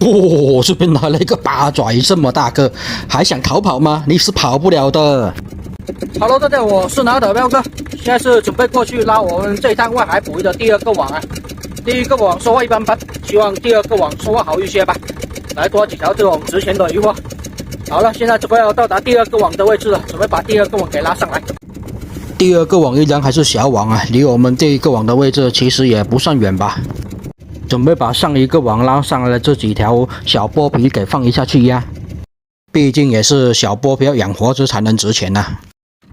哦，这边来了一个八爪鱼，这么大个，还想逃跑吗？你是跑不了的。Hello， 大家好，我是拿的彪哥，现在是准备过去拉我们这一趟外海捕鱼的第二个网啊。第一个网收获一般般，希望第二个网收获好一些吧，来多几条这种值钱的鱼货。好了，现在准备要到达第二个网的位置了，准备把第二个网给拉上来。第二个网依然还是小网啊，离我们第一个网的位置其实也不算远吧。准备把上一个网拉上来的这几条小剥皮给放一下去呀，毕竟也是小剥皮要养活着才能值钱呐。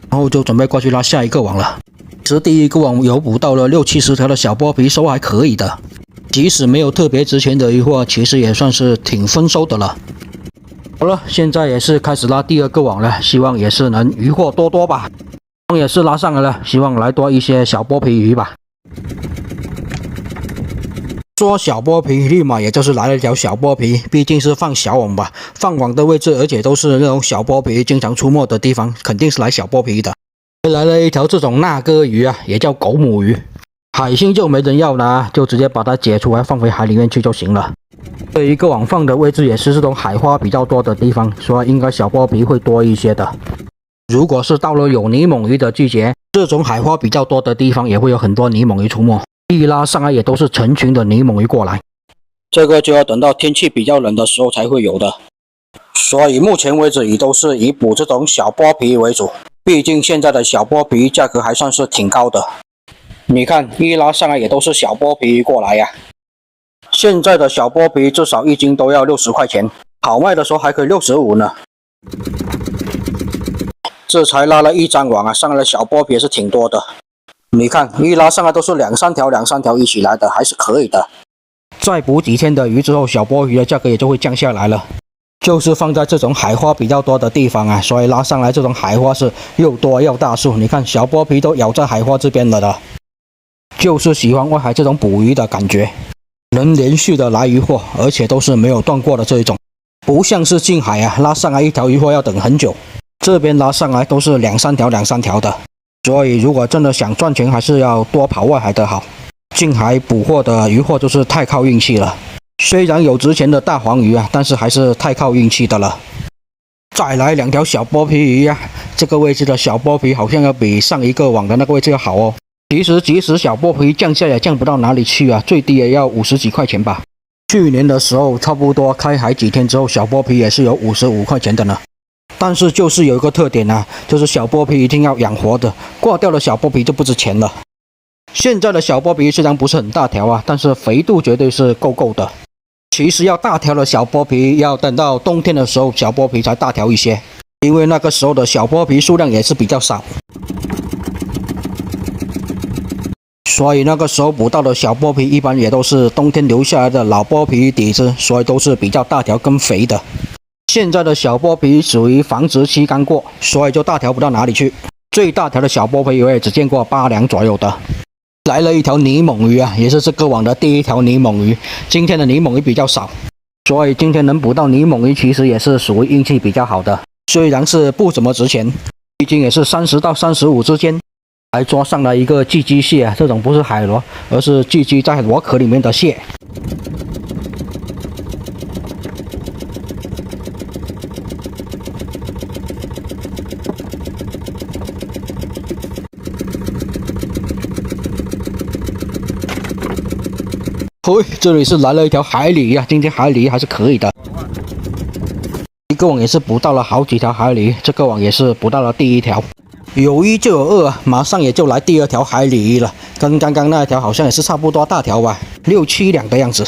然后就准备过去拉下一个网了。其实第一个网有捕到了60-70条的小剥皮，收还可以的。即使没有特别值钱的鱼货，其实也算是挺丰收的了。好了，现在也是开始拉第二个网了，希望也是能鱼货多多吧。网也是拉上来了，希望来多一些小剥皮鱼吧。说小剥皮，立马也就是来了一条小剥皮，毕竟是放小网吧，放网的位置，而且都是那种小剥皮经常出没的地方，肯定是来小剥皮的。来了一条这种纳哥鱼啊，也叫狗母鱼，海星就没人要拿，就直接把它解出来放回海里面去就行了。这一个网放的位置也是这种海花比较多的地方，所以应该小剥皮会多一些的。如果是到了有泥猛鱼的季节，这种海花比较多的地方也会有很多泥猛鱼出没。一拉上来也都是成群的泥猛鱼过来，这个就要等到天气比较冷的时候才会有的。所以目前为止也都是以捕这种小剥皮为主，毕竟现在的小剥皮价格还算是挺高的。你看一拉上来也都是小剥皮过来呀，现在的小剥皮至少一斤都要60块钱，好卖的时候还可以65呢。这才拉了一张网啊，上来的小剥皮也是挺多的。你看一拉上来都是两三条一起来的，还是可以的。再捕几天的鱼之后，小剥皮的价格也就会降下来了。就是放在这种海花比较多的地方啊，所以拉上来这种海花是又多又大数。你看小剥皮都咬在海花这边了的，就是喜欢外海这种捕鱼的感觉，能连续的来鱼货，而且都是没有断过的这一种，不像是近海啊，拉上来一条鱼货要等很久，这边拉上来都是两三条的。所以如果真的想赚钱，还是要多跑外海的好。近海捕获的鱼货就是太靠运气了，虽然有值钱的大黄鱼啊，但是还是太靠运气的了。再来2条小剥皮鱼啊，这个位置的小剥皮好像要比上一个网的那个位置要好哦。其实即使小剥皮降价也降不到哪里去啊，最低也要50几块钱吧。去年的时候差不多开海几天之后，小剥皮也是有55块钱的呢。但是就是有一个特点啊，就是小剥皮一定要养活的，挂掉的小剥皮就不值钱了。现在的小剥皮虽然不是很大条啊，但是肥度绝对是够的。其实要大条的小剥皮，要等到冬天的时候，小剥皮才大条一些，因为那个时候的小剥皮数量也是比较少，所以那个时候捕到的小剥皮一般也都是冬天留下来的老剥皮底子，所以都是比较大条跟肥的。现在的小剥皮属于繁殖期刚过，所以就大条不到哪里去。最大条的小剥皮我也只见过8两左右的。来了一条泥猛鱼啊，也是这个网的第一条泥猛鱼。今天的泥猛鱼比较少，所以今天能捕到泥猛鱼其实也是属于运气比较好的。虽然是不怎么值钱，毕竟也是30到35之间。还抓上来一个寄居蟹啊，这种不是海螺，而是寄居在螺壳里面的蟹。嘿，这里是来了一条海鲤鱼啊，今天海鲤鱼还是可以的。一个网也是捕到了好几条海鲤鱼，这个网也是捕到了第一条。有1就有2啊，马上也就来第2条海鲤鱼了，跟刚刚那一条好像也是差不多大条吧，6-7两的样子。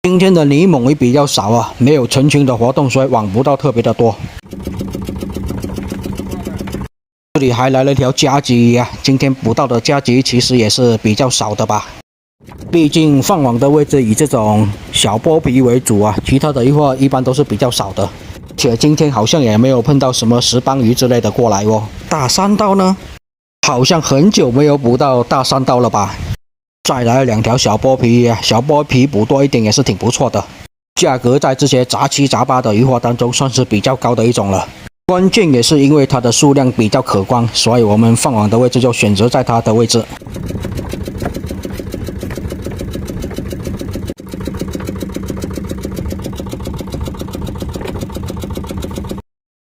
今天的泥猛鱼比较少啊，没有成群的活动，所以网不到特别的多。这里还来了一条夹鲫鱼啊，今天捕到的夹鲫鱼其实也是比较少的吧，毕竟放网的位置以这种小剥皮为主啊，其他的鱼货一般都是比较少的。且今天好像也没有碰到什么石斑鱼之类的过来哦。大山刀呢？好像很久没有捕到大山刀了吧？再来2条小剥皮鱼啊，小剥皮捕多一点也是挺不错的，价格在这些杂七杂八的鱼货当中算是比较高的一种了。关键也是因为它的数量比较可观，所以我们放网的位置就选择在它的位置。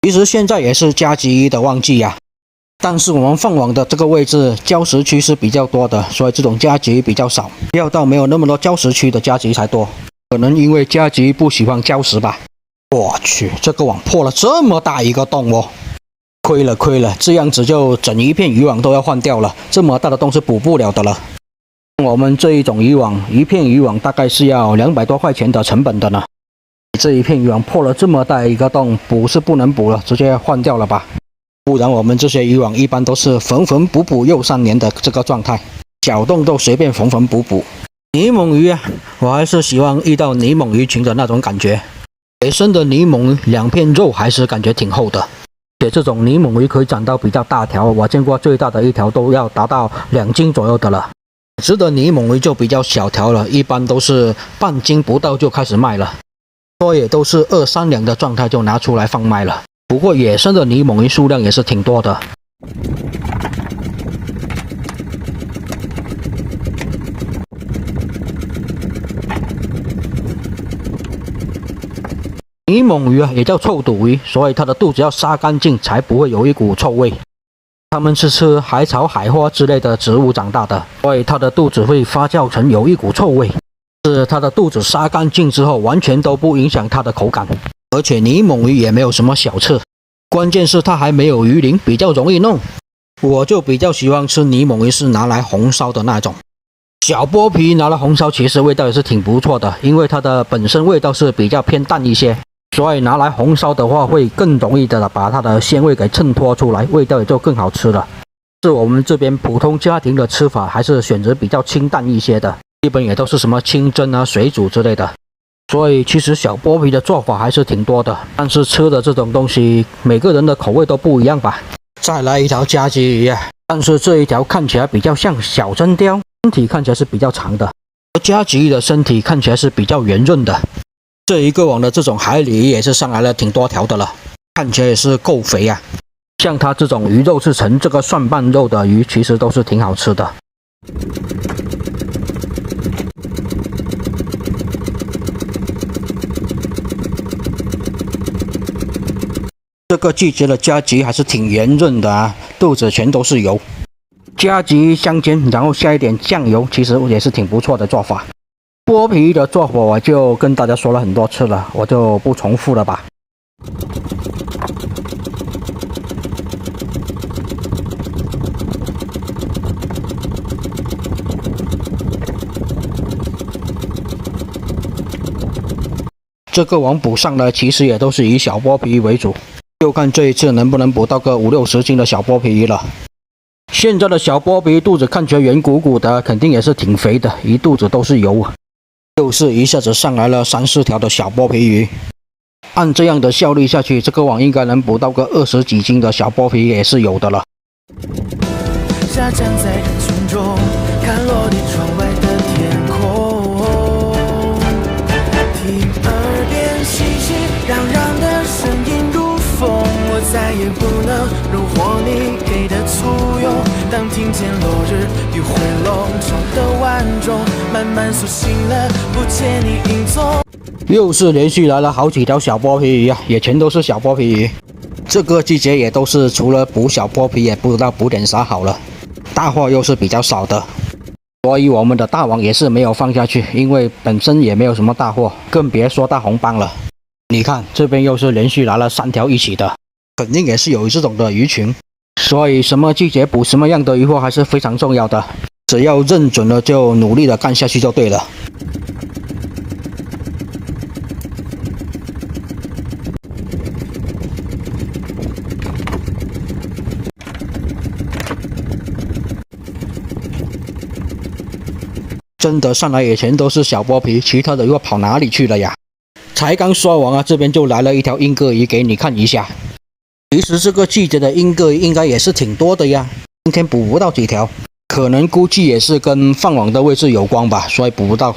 其实现在也是加急鱼的旺季呀，但是我们放网的这个位置礁石区是比较多的，所以这种加急鱼比较少，要到没有那么多礁石区的加急鱼才多。可能因为加急鱼不喜欢礁石吧。我去，这个网破了这么大一个洞哦！亏了亏了，这样子就整一片渔网都要换掉了，这么大的洞是补不了的了。我们这一种渔网，一片渔网大概是要200多块钱的成本的呢。这一片渔网破了这么大一个洞，补是不能补了，直接换掉了吧。不然我们这些渔网一般都是缝缝补补又3年的这个状态，小洞都随便缝缝补补。泥猛鱼啊，我还是喜欢遇到泥猛鱼群的那种感觉。野生的泥猛鱼2片肉还是感觉挺厚的，且这种泥猛鱼可以长到比较大条，我见过最大的一条都要达到2斤左右的了。有的泥猛鱼就比较小条了，一般都是半斤不到就开始卖了，多也都是2、3两的状态就拿出来放卖了。不过野生的泥猛鱼数量也是挺多的。泥猛鱼啊，也叫臭肚鱼，所以它的肚子要杀干净，才不会有一股臭味。它们是吃海草、海花之类的植物长大的，所以它的肚子会发酵成有一股臭味。是它的肚子杀干净之后，完全都不影响它的口感。而且泥猛鱼也没有什么小刺，关键是它还没有鱼鳞，比较容易弄。我就比较喜欢吃泥猛鱼是拿来红烧的那种。小剥皮拿来红烧，其实味道也是挺不错的，因为它的本身味道是比较偏淡一些。所以拿来红烧的话，会更容易的把它的鲜味给衬托出来，味道也就更好吃了。是我们这边普通家庭的吃法，还是选择比较清淡一些的，基本也都是什么清蒸啊、水煮之类的。所以其实小剥皮的做法还是挺多的，但是吃的这种东西，每个人的口味都不一样吧。再来一条加急鱼啊，但是这一条看起来比较像小真鲷，身体看起来是比较长的，而加急鱼的身体看起来是比较圆润的。这一个网的这种海鲤鱼也是上来了挺多条的了，看起来也是够肥啊。像它这种鱼肉是呈这个蒜瓣肉的鱼，其实都是挺好吃的。这个季节的加急还是挺圆润的啊，肚子全都是油。加急香煎，然后下一点酱油，其实也是挺不错的做法。剥皮的做法我就跟大家说了很多次了，我就不重复了吧。这个网捕上来其实也都是以小剥皮鱼为主，就看这一次能不能捕到个5、60斤的小剥皮鱼了。现在的小剥皮鱼肚子看起来圆鼓鼓的，肯定也是挺肥的，一肚子都是油。又是一下子上来了3、4条的小剥皮鱼，按这样的效率下去，这个网应该能捕到个20几斤的小剥皮鱼也是有的了。下站在人群中，看落地窗外的天空，听耳边熙熙攘攘的声音如风，我再也不能虏获你给的簇拥。当听见落日余晖笼罩的晚钟，慢慢苏醒了，不见你影踪。又是连续来了好几条小剥皮鱼啊，也全都是小剥皮鱼。这个季节也都是除了捕小剥皮，也不知道捕点啥好了。大货又是比较少的，所以我们的大网也是没有放下去，因为本身也没有什么大货，更别说大红帮了。你看这边又是连续来了3条一起的，肯定也是有这种的鱼群。所以什么季节捕什么样的鱼货还是非常重要的，只要认准了就努力的干下去就对了。真的上来以前都是小剥皮，其他的又跑哪里去了呀？才刚刷完啊，这边就来了一条英格鱼给你看一下。其实这个季节的英格鱼应该也是挺多的呀，今天捕不到几条，可能估计也是跟放网的位置有关吧，所以捕不到。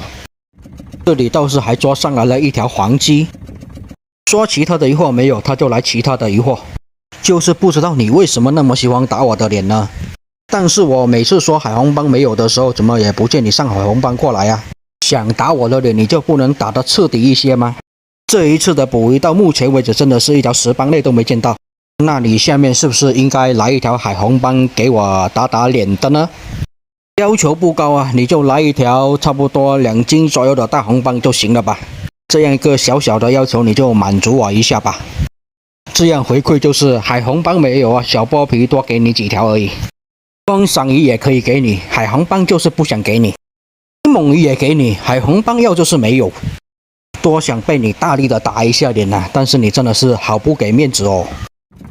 这里倒是还抓上来了一条黄鲫，说其他的鱼货没有，他就来其他的鱼货，就是不知道你为什么那么喜欢打我的脸呢？但是我每次说海红帮没有的时候，怎么也不见你上海红帮过来呀？想打我的脸，你就不能打得彻底一些吗？这一次的捕鱼到目前为止，真的是一条石斑类都没见到。那你下面是不是应该来一条海红帮给我打打脸的呢？要求不高啊，你就来一条差不多2斤左右的大红帮就行了吧。这样一个小小的要求你就满足我一下吧。这样回馈就是海红帮没有啊，小剥皮多给你几条而已。观赏鱼也可以给你，海红帮就是不想给你。猛鱼也给你，海红帮要就是没有。多想被你大力的打一下脸啊，但是你真的是好不给面子哦。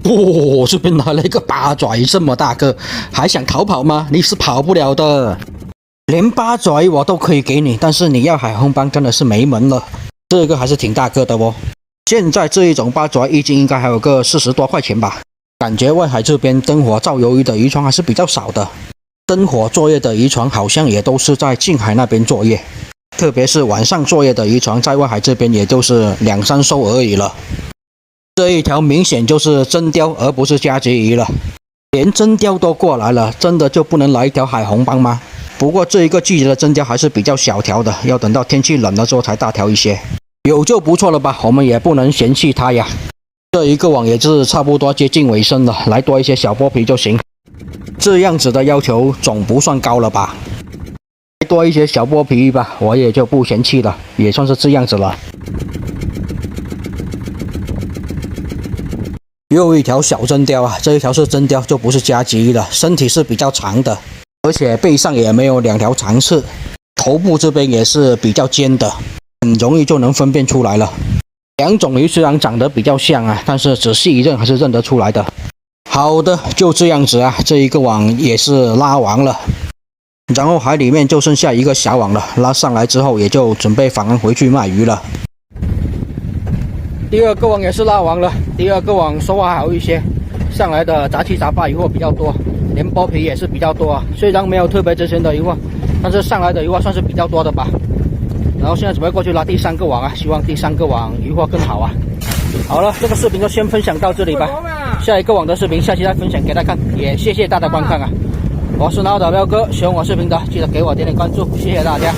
哦，这边来了一个八爪鱼，这么大个，还想逃跑吗？你是跑不了的。连八爪鱼我都可以给你，但是你要海红帮真的是没门了。这个还是挺大个的哦。现在这一种八爪鱼一斤应该还有个40多块钱吧。感觉外海这边灯火照鱿鱼的渔船还是比较少的。灯火作业的渔船好像也都是在近海那边作业，特别是晚上作业的渔船，在外海这边也就是2、3艘而已了。这一条明显就是真鲷，而不是加级鱼了。连真鲷都过来了，真的就不能来一条海红帮吗？不过这一个季节的真鲷还是比较小条的，要等到天气冷了之后才大条一些。有就不错了吧，我们也不能嫌弃它呀。这一个网也是差不多接近尾声了，来多一些小剥皮就行。这样子的要求总不算高了吧？多一些小剥皮吧，我也就不嫌弃了，也算是这样子了。又一条小真鲷啊，这一条是真鲷，就不是加级了，身体是比较长的，而且背上也没有2条长刺，头部这边也是比较尖的，很容易就能分辨出来了。2种鱼虽然长得比较像啊，但是仔细一认还是认得出来的。好的，就这样子啊，这一个网也是拉完了，然后海里面就剩下一个小网了，拉上来之后也就准备返回去卖鱼了。第2个网也是拉完了，第2个网收获还好一些，上来的杂七杂八鱼货比较多，连剥皮也是比较多啊。虽然没有特别值钱的鱼货，但是上来的鱼货算是比较多的吧。然后现在准备过去拉第3个网啊，希望第3个网鱼货更好啊。好了，这个视频就先分享到这里吧，下一个网的视频下期再分享给大家看，也谢谢大家观看啊。我是脑岛彪哥，喜欢我视频的记得给我点点关注，谢谢大家。